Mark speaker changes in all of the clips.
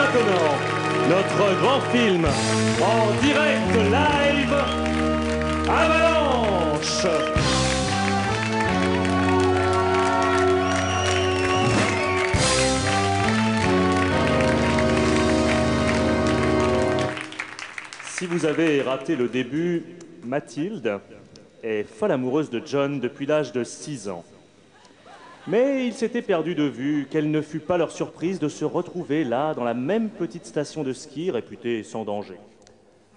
Speaker 1: maintenant, notre grand film en direct live, Avalanche. Si vous avez raté le début, Mathilde est folle amoureuse de John depuis l'âge de 6 ans. Mais il s'était perdu de vue, quelle ne fut pas leur surprise de se retrouver là, dans la même petite station de ski réputée sans danger.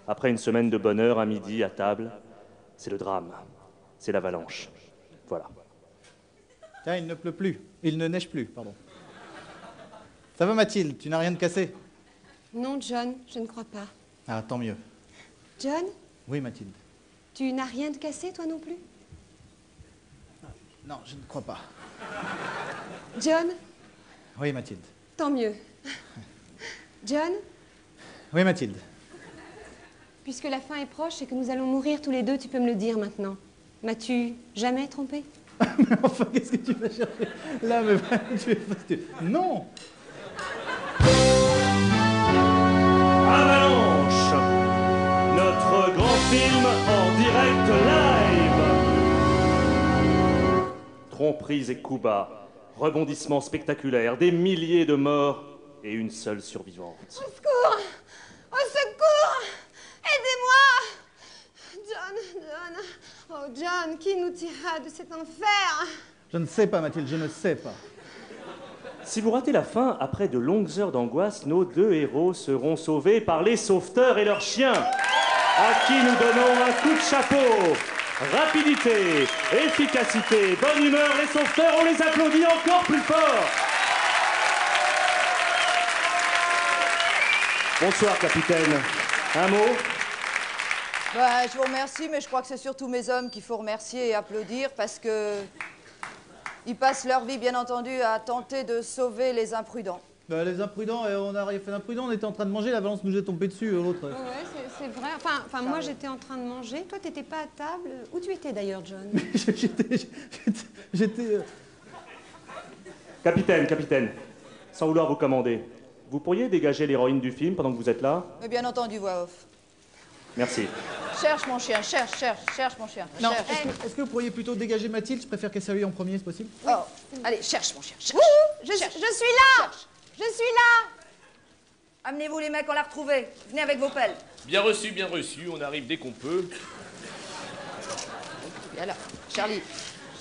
Speaker 1: Après une semaine de bonheur à midi, à table, c'est le drame, c'est l'avalanche. Voilà.
Speaker 2: Tiens, il ne pleut plus. Il ne neige plus, pardon. Ça va, Mathilde? Tu n'as rien de cassé?
Speaker 3: Non, John, je ne crois pas.
Speaker 2: Ah, tant mieux.
Speaker 3: John,
Speaker 2: Oui, Mathilde.
Speaker 3: tu n'as rien de cassé, toi non plus?
Speaker 2: Non, je ne crois pas.
Speaker 3: John,
Speaker 2: Oui, Mathilde.
Speaker 3: tant mieux. John,
Speaker 2: Oui, Mathilde.
Speaker 3: puisque la fin est proche et que nous allons mourir tous les deux, tu peux me le dire maintenant. M'as-tu jamais trompé?
Speaker 2: Mais enfin, qu'est-ce que tu vas chercher là? Mais non.
Speaker 1: Avalanche, notre grand film en direct live. Tromperies et coups bas, rebondissements spectaculaires, des milliers de morts et une seule survivante.
Speaker 3: Au secours! Au secours! Aidez-moi! John! Oh, John, qui nous tirera de cet enfer?
Speaker 2: Je ne sais pas, Mathilde, je ne sais pas.
Speaker 1: Si vous ratez la fin, après de longues heures d'angoisse, nos deux héros seront sauvés par les sauveteurs et leurs chiens, à qui nous donnons un coup de chapeau. Rapidité, efficacité, bonne humeur, les sauveteurs, on les applaudit encore plus fort. Bonsoir, capitaine. Un mot?
Speaker 4: Bah, je vous remercie, mais je crois que c'est surtout mes hommes qu'il faut remercier et applaudir parce que ils passent leur vie, bien entendu, à tenter de sauver les imprudents.
Speaker 2: Bah, les imprudents, on n'a rien fait d'imprudent, on était en train de manger, la balance nous est tombée dessus, l'autre.
Speaker 3: Ouais, c'est vrai. Enfin, moi, j'étais en train de manger. Toi, t'étais pas à table. Où tu étais, d'ailleurs, John?
Speaker 2: J'étais...
Speaker 1: Capitaine, sans vouloir vous commander, vous pourriez dégager l'héroïne du film pendant que vous êtes là?
Speaker 4: Mais bien entendu, voix off.
Speaker 1: Merci.
Speaker 4: Cherche mon chien, cherche mon chien.
Speaker 2: Non,
Speaker 4: Cherche.
Speaker 2: est-ce que vous pourriez plutôt dégager Mathilde? Je préfère qu'elle soit lui en premier, c'est possible?
Speaker 4: Oh, allez, cherche mon chien, cherche.
Speaker 3: Je suis là!
Speaker 4: Cherche.
Speaker 3: Je suis là!
Speaker 4: Amenez-vous les mecs, on l'a retrouvé. Venez avec vos pelles.
Speaker 5: Bien reçu, on arrive dès qu'on peut.
Speaker 4: Viens là, Charlie.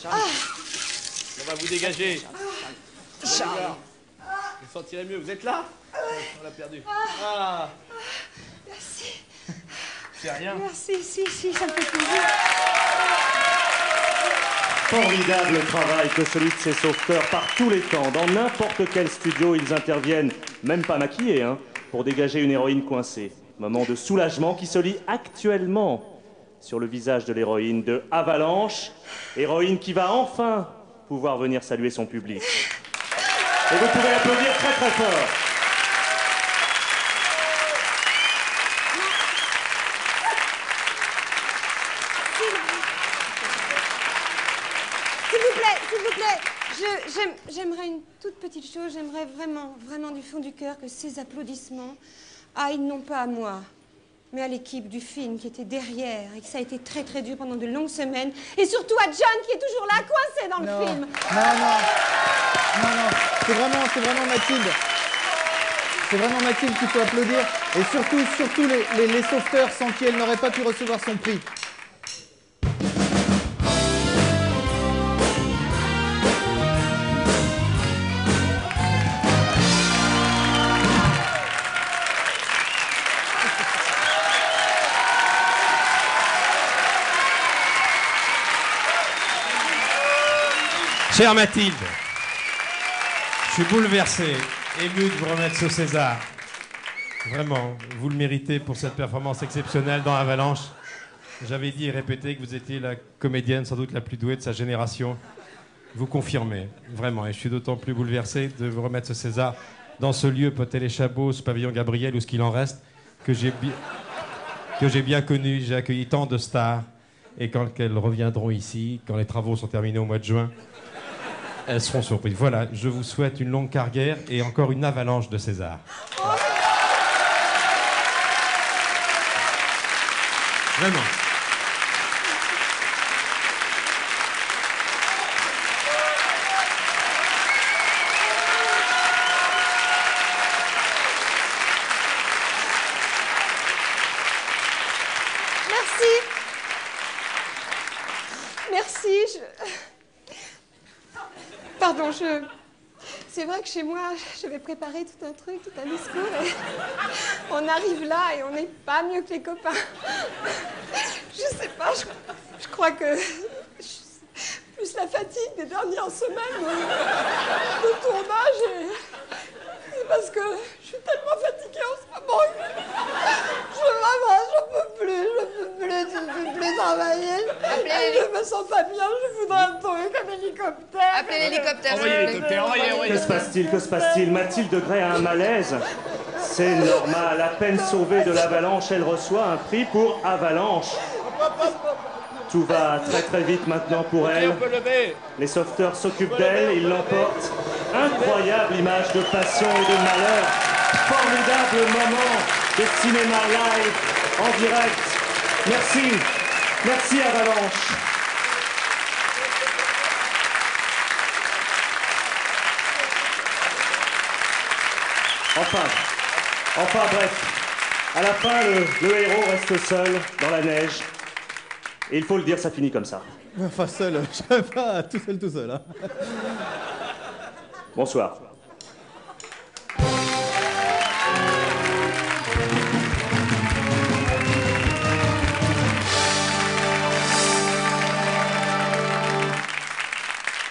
Speaker 5: On va vous dégager.
Speaker 4: Charlie.
Speaker 5: Vous sentirez mieux, vous êtes là? On l'a perdu. Ah,
Speaker 3: Merci.
Speaker 5: c'est rien.
Speaker 3: Merci, si, ça me fait plaisir.
Speaker 1: Formidable travail que celui de ces sauveteurs par tous les temps. Dans n'importe quel studio, ils interviennent, même pas maquillés, hein, pour dégager une héroïne coincée. Moment de soulagement qui se lit actuellement sur le visage de l'héroïne de Avalanche. Héroïne qui va enfin pouvoir venir saluer son public. Et vous pouvez applaudir très très fort.
Speaker 3: S'il vous plaît, j'aimerais une toute petite chose. J'aimerais vraiment du fond du cœur que ces applaudissements aillent non pas à moi, mais à l'équipe du film qui était derrière et que ça a été très très dur pendant de longues semaines. Et surtout à John qui est toujours là, coincé dans le film.
Speaker 2: Non, c'est vraiment Mathilde. C'est vraiment Mathilde qu'il faut applaudir. Et surtout les sauveteurs sans qui elle n'aurait pas pu recevoir son prix.
Speaker 6: Chère Mathilde, je suis bouleversé, ému de vous remettre ce César. Vraiment, vous le méritez pour cette performance exceptionnelle dans Avalanche. J'avais dit et répété que vous étiez la comédienne sans doute la plus douée de sa génération. Vous confirmez, vraiment, et je suis d'autant plus bouleversé de vous remettre ce César dans ce lieu, Potel-et-Chabot, ce pavillon Gabriel, ou ce qu'il en reste, que j'ai bien connu. J'ai accueilli tant de stars, et quand elles reviendront ici, quand les travaux sont terminés au mois de juin, elles seront surprises. Voilà, je vous souhaite une longue carrière et encore une avalanche de César.
Speaker 3: Oh,
Speaker 6: Vraiment.
Speaker 3: Merci, Pardon, c'est vrai que chez moi, j'avais préparé tout un truc, tout un discours, et on arrive là et on n'est pas mieux que les copains. Je sais pas, je crois que... plus la fatigue des dernières semaines de tournage, et c'est parce que je suis tellement fatiguée en ce moment que je peux plus travailler. Je me sens pas bien, je voudrais un truc, un hélicoptère.
Speaker 4: Appelez l'hélicoptère.
Speaker 5: Envoyez l'hélicoptère, envoyez.
Speaker 1: Que se passe-t-il? Que se passe-t-il? Mathilde Gray a un malaise. C'est normal. À peine sauvée de l'avalanche, elle reçoit un prix pour avalanche. Tout va très très vite maintenant pour elle.
Speaker 5: On peut lever.
Speaker 1: Les sauveteurs s'occupent d'elle, ils l'emportent. Incroyable image de passion et de malheur. Formidable moment de cinéma live en direct. Merci. Merci Avalanche. Enfin bref. À la fin, le héros reste seul dans la neige. Et il faut le dire, ça finit comme ça.
Speaker 2: Enfin, seul, je serais pas tout seul, hein.
Speaker 1: Bonsoir.